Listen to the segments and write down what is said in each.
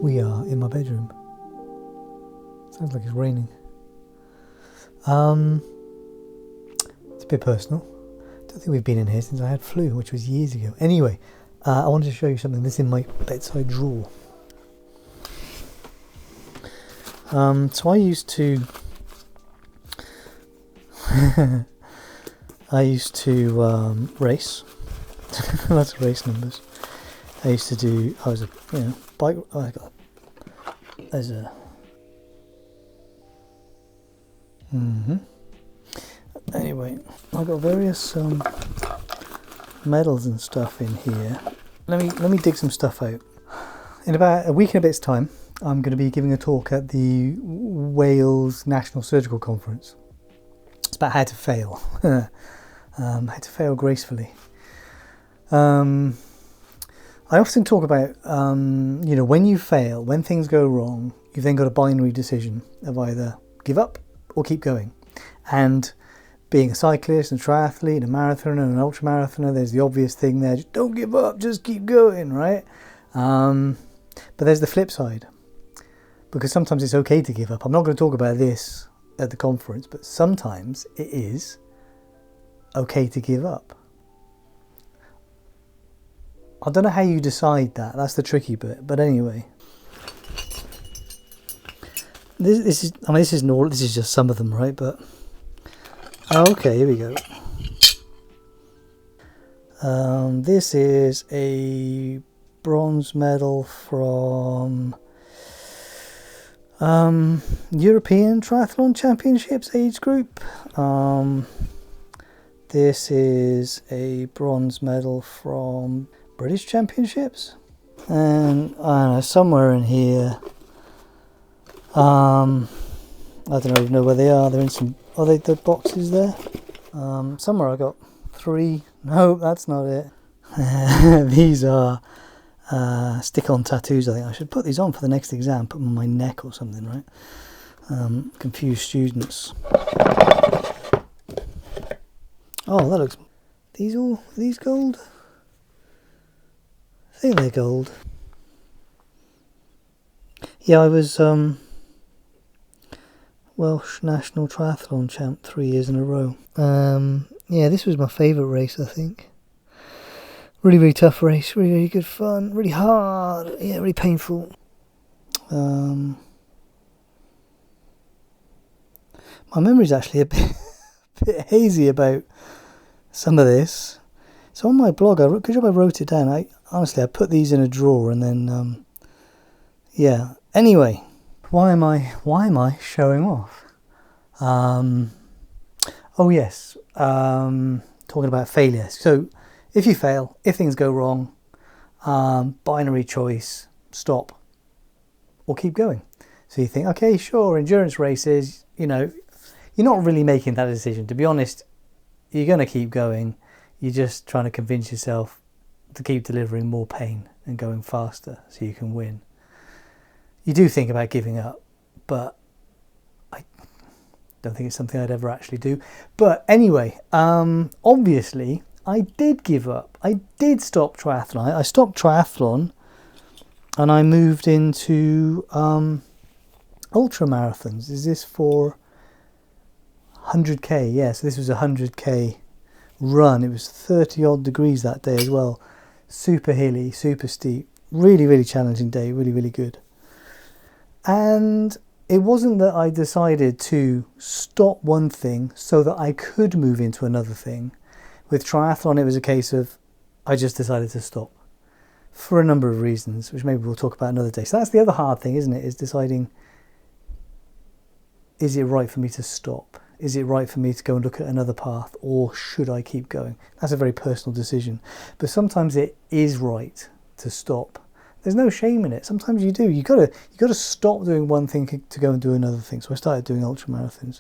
We are in my bedroom. Sounds like it's raining. It's a bit personal. Don't think we've been in here since I had flu, which was years ago. Anyway, I wanted to show you something that's in my bedside drawer. So I used to race. Lots of race numbers. I was a bike. There's a. Anyway, I got various medals and stuff in here. Let me dig some stuff out. In about a week and a bit's time, I'm going to be giving a talk at the Wales National Surgical Conference. It's about how to fail, how to fail gracefully. I often talk about, when you fail, when things go wrong, you've then got a binary decision of either give up or keep going. And being a cyclist, a triathlete, a marathoner, and an ultramarathoner, there's the obvious thing there, just don't give up, just keep going, right? But there's the flip side, because sometimes it's okay to give up. I'm not going to talk about this at the conference, but sometimes it is okay to give up. I don't know how you decide that. That's the tricky bit. But anyway, this is just some of them, right? But okay, here we go. This is a bronze medal from European Triathlon Championships age group. This is a bronze medal from British Championships, and I don't know, somewhere in here, I don't even know where they are. They're in some, are they the boxes there? Somewhere I got 3. No, that's not it. These are stick-on tattoos. I think I should put these on for the next exam, put them on my neck or something, right? Confused students. Oh, that looks, are these gold? I think they're gold. Yeah, I was Welsh National Triathlon Champ 3 years in a row. Yeah, this was my favourite race, I think. Really, really tough race, really, really good fun, really hard, yeah, really painful. My memory's actually a bit hazy about some of this. So on my blog, good job I wrote it down. I put these in a drawer and then, yeah. Anyway, why am I showing off? Oh yes, talking about failure. So if you fail, if things go wrong, binary choice, stop or keep going. So you think, okay, sure, endurance races, you're not really making that decision. To be honest, you're going to keep going. You're just trying to convince yourself to keep delivering more pain and going faster so you can win. You do think about giving up, but I don't think it's something I'd ever actually do. But anyway, obviously, I did give up. I did stop triathlon. I stopped triathlon and I moved into ultra marathons. Is this for 100k? Yeah, so this was a 100k run. It was 30 odd degrees that day as well. Super hilly, super steep. Really, really challenging day. Really, really good. And it wasn't that I decided to stop one thing so that I could move into another thing. With triathlon, it was a case of I just decided to stop for a number of reasons, which maybe we'll talk about another day. So that's the other hard thing, isn't it? Is deciding, is it right for me to stop? Is it right for me to go and look at another path, or should I keep going? That's a very personal decision. But sometimes it is right to stop. There's no shame in it. Sometimes you do. You gotta stop doing one thing to go and do another thing. So I started doing ultramarathons,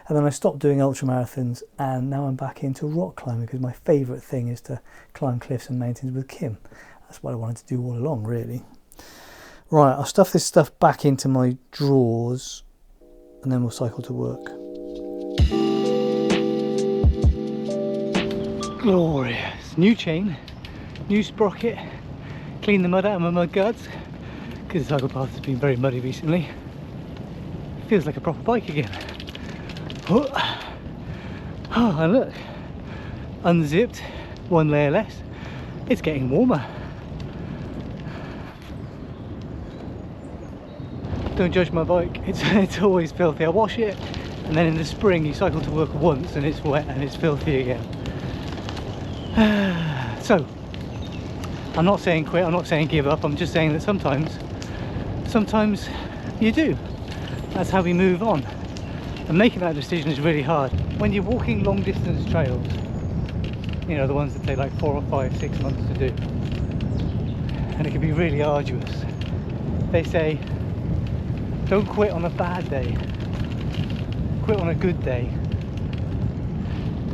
and then I stopped doing ultramarathons, and now I'm back into rock climbing because my favourite thing is to climb cliffs and mountains with Kim. That's what I wanted to do all along, really. Right, I'll stuff this stuff back into my drawers, and then we'll cycle to work. Glorious. New chain, new sprocket, clean the mud out of my mud guards, because the cycle path has been very muddy recently. It feels like a proper bike again. Oh, and look, unzipped, one layer less. It's getting warmer. Don't judge my bike, it's always filthy. I wash it, and then in the spring you cycle to work once and it's wet and it's filthy again. So, I'm not saying quit, I'm not saying give up, I'm just saying that sometimes you do. That's how we move on. And making that decision is really hard. When you're walking long distance trails, you know, the ones that take like 4 or 5, 6 months to do, and it can be really arduous. They say, don't quit on a bad day, quit on a good day.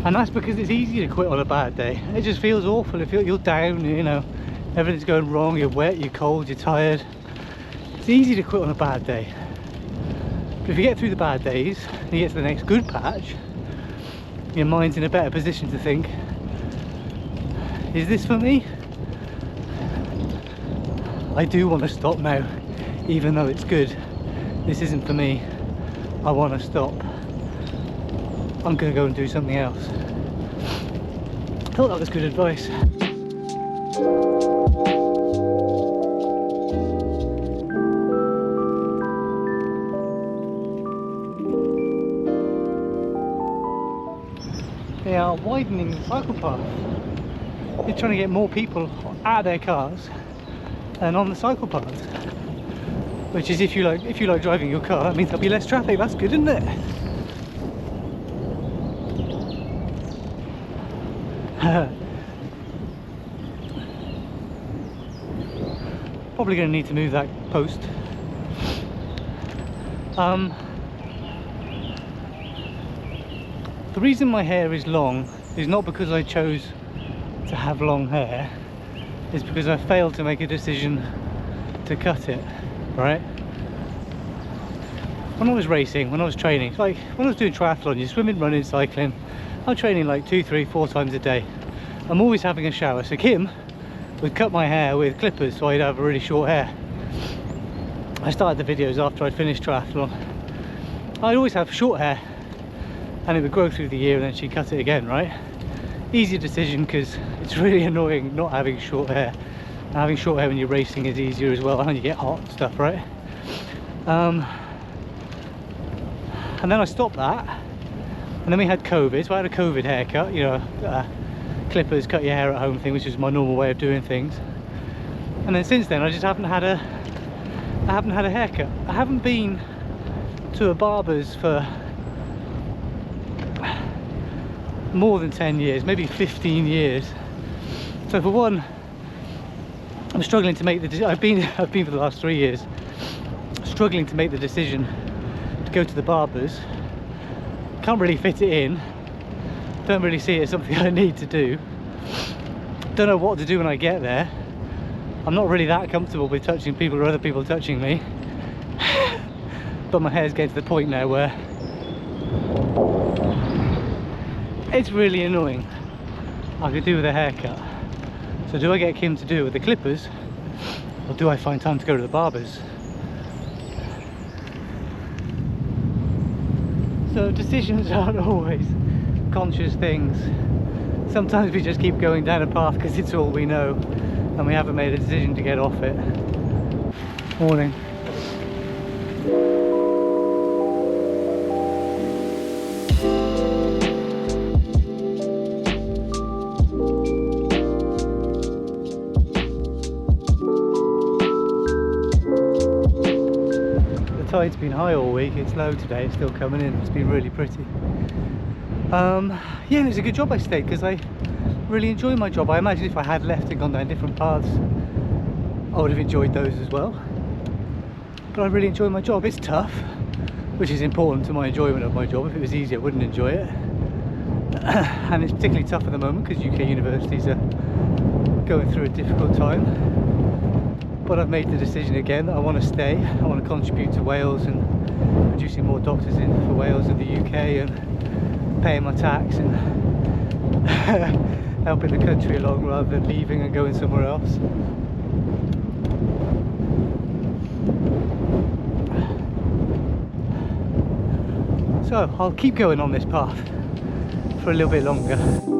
And that's because it's easy to quit on a bad day. It just feels awful. You're down, you know, everything's going wrong, you're wet, you're cold, you're tired. It's easy to quit on a bad day. But if you get through the bad days and you get to the next good patch, your mind's in a better position to think, is this for me? I do want to stop now, even though it's good. This isn't for me. I want to stop. I'm going to go and do something else. I thought that was good advice. They are widening the cycle path. They're trying to get more people out of their cars and on the cycle path. Which is, if you like driving your car, that means there'll be less traffic. That's good, isn't it? Probably going to need to move that post. The reason my hair is long is not because I chose to have long hair, it's because I failed to make a decision to cut it, right? When I was racing, when I was training, like when I was doing triathlon, you're swimming, running, cycling, I'm training like 2, 3, 4 times a day. I'm always having a shower, so Kim would cut my hair with clippers so I'd have a really short hair. I started the videos after I'd finished triathlon. I'd always have short hair and it would grow through the year and then she'd cut it again, right? Easy decision because it's really annoying not having short hair. And having short hair when you're racing is easier as well and you get hot and stuff, right? And then I stopped that, and then we had COVID, so I had a COVID haircut, you know, clippers, cut your hair at home thing, which is my normal way of doing things. And then since then I just haven't had a haircut. I haven't been to a barber's for more than 10 years, maybe 15 years. So for one, I'm struggling to make the I've been for the last 3 years struggling to make the decision to go to the barbers. Can't really fit it in, don't really see it as something I need to do, don't know what to do when I get there. I'm not really that comfortable with touching people or other people touching me. But my hair's getting to the point now where it's really annoying. I could do with a haircut. So do I get Kim to do it with the clippers, or do I find time to go to the barbers? So decisions aren't always conscious things. Sometimes we just keep going down a path because it's all we know and we haven't made a decision to get off it. Morning. The tide's been high all week, it's low today, it's still coming in, it's been really pretty. Yeah, and it's a good job I stayed because I really enjoy my job. I imagine if I had left and gone down different paths, I would have enjoyed those as well. But I really enjoy my job. It's tough, which is important to my enjoyment of my job. If it was easy, I wouldn't enjoy it. And it's particularly tough at the moment because UK universities are going through a difficult time. But I've made the decision again that I want to stay. I want to contribute to Wales and producing more doctors in for Wales and the UK and paying my tax and helping the country along rather than leaving and going somewhere else. So I'll keep going on this path for a little bit longer.